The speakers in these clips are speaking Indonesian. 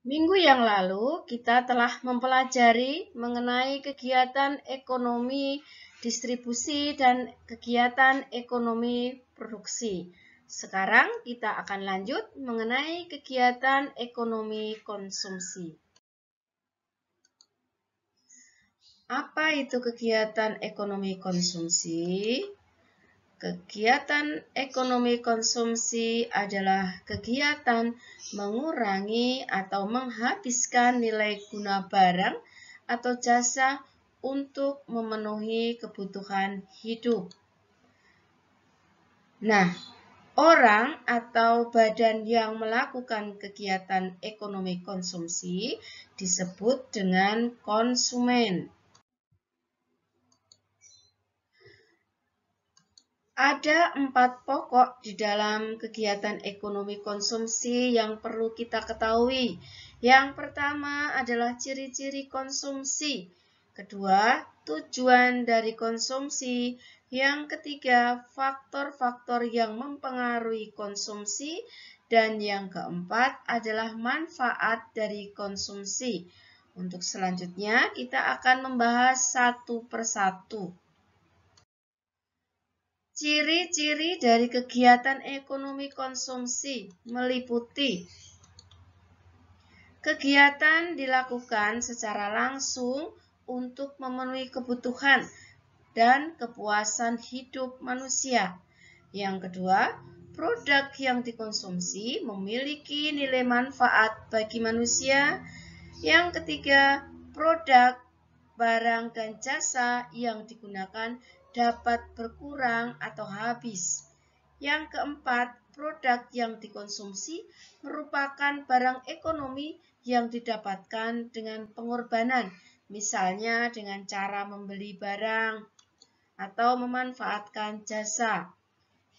Minggu yang lalu kita telah mempelajari mengenai kegiatan ekonomi distribusi dan kegiatan ekonomi produksi. Sekarang kita akan lanjut mengenai kegiatan ekonomi konsumsi. Apa itu kegiatan ekonomi konsumsi? Kegiatan ekonomi konsumsi adalah kegiatan mengurangi atau menghabiskan nilai guna barang atau jasa untuk memenuhi kebutuhan hidup. Nah, orang atau badan yang melakukan kegiatan ekonomi konsumsi disebut dengan konsumen. Ada 4 pokok di dalam kegiatan ekonomi konsumsi yang perlu kita ketahui. Yang pertama adalah ciri-ciri konsumsi. Kedua, tujuan dari konsumsi. Yang ketiga, faktor-faktor yang mempengaruhi konsumsi. Dan yang keempat adalah manfaat dari konsumsi. Untuk selanjutnya, kita akan membahas satu persatu. Ciri-ciri dari kegiatan ekonomi konsumsi meliputi kegiatan dilakukan secara langsung untuk memenuhi kebutuhan dan kepuasan hidup manusia. Yang kedua, produk yang dikonsumsi memiliki nilai manfaat bagi manusia. Yang ketiga, produk, barang, dan jasa yang digunakan dapat berkurang atau habis. Yang keempat, produk yang dikonsumsi merupakan barang ekonomi yang didapatkan dengan pengorbanan, misalnya dengan cara membeli barang atau memanfaatkan jasa.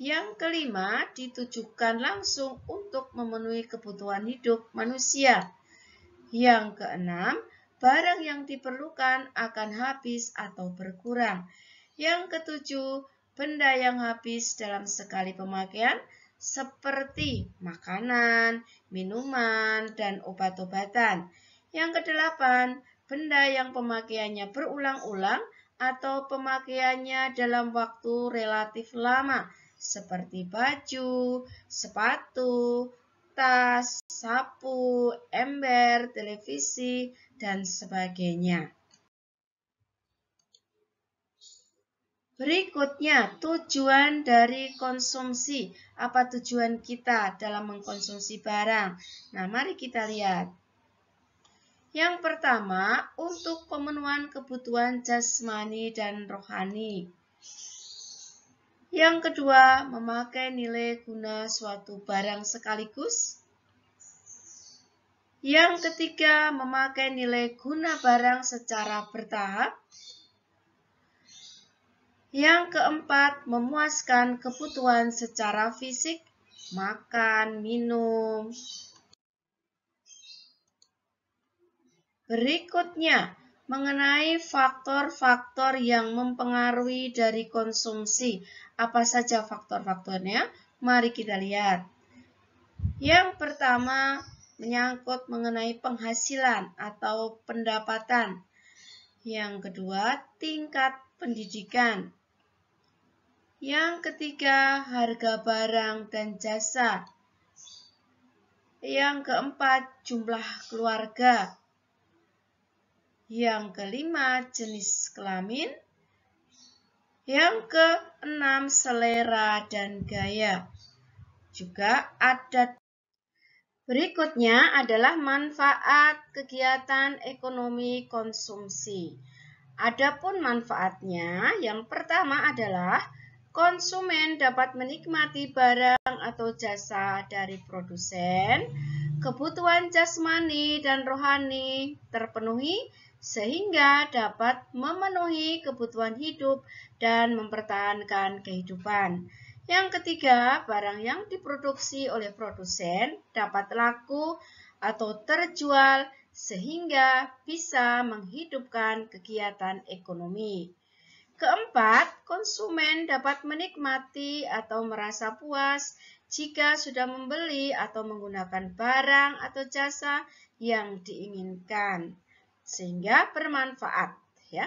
Yang kelima, ditujukan langsung untuk memenuhi kebutuhan hidup manusia. Yang keenam, barang yang diperlukan akan habis atau berkurang. Yang ketujuh, benda yang habis dalam sekali pemakaian seperti makanan, minuman, dan obat-obatan. Yang kedelapan, benda yang pemakaiannya berulang-ulang atau pemakaiannya dalam waktu relatif lama seperti baju, sepatu, tas, sapu, ember, televisi, dan sebagainya. Berikutnya, tujuan dari konsumsi. Apa tujuan kita dalam mengkonsumsi barang? Nah, mari kita lihat. Yang pertama, untuk pemenuhan kebutuhan jasmani dan rohani. Yang kedua, memakai nilai guna suatu barang sekaligus. Yang ketiga, memakai nilai guna barang secara bertahap. Yang keempat, memuaskan kebutuhan secara fisik, makan, minum. Berikutnya, mengenai faktor-faktor yang mempengaruhi dari konsumsi. Apa saja faktor-faktornya? Mari kita lihat. Yang pertama, menyangkut mengenai penghasilan atau pendapatan. Yang kedua, tingkat pendidikan. Yang ketiga, harga barang dan jasa. Yang keempat, jumlah keluarga. Yang kelima, jenis kelamin. Yang keenam, selera dan gaya. Juga adat. Berikutnya adalah manfaat kegiatan ekonomi konsumsi. Adapun manfaatnya, yang pertama adalah konsumen dapat menikmati barang atau jasa dari produsen, kebutuhan jasmani dan rohani terpenuhi sehingga dapat memenuhi kebutuhan hidup dan mempertahankan kehidupan. Yang ketiga, barang yang diproduksi oleh produsen dapat laku atau terjual sehingga bisa menghidupkan kegiatan ekonomi. Keempat, konsumen dapat menikmati atau merasa puas jika sudah membeli atau menggunakan barang atau jasa yang diinginkan, sehingga bermanfaat, ya.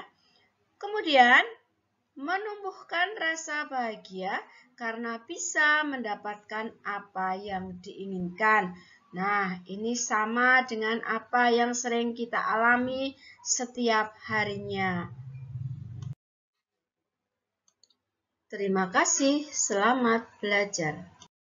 Kemudian, menumbuhkan rasa bahagia karena bisa mendapatkan apa yang diinginkan. Nah, ini sama dengan apa yang sering kita alami setiap harinya. Terima kasih, selamat belajar.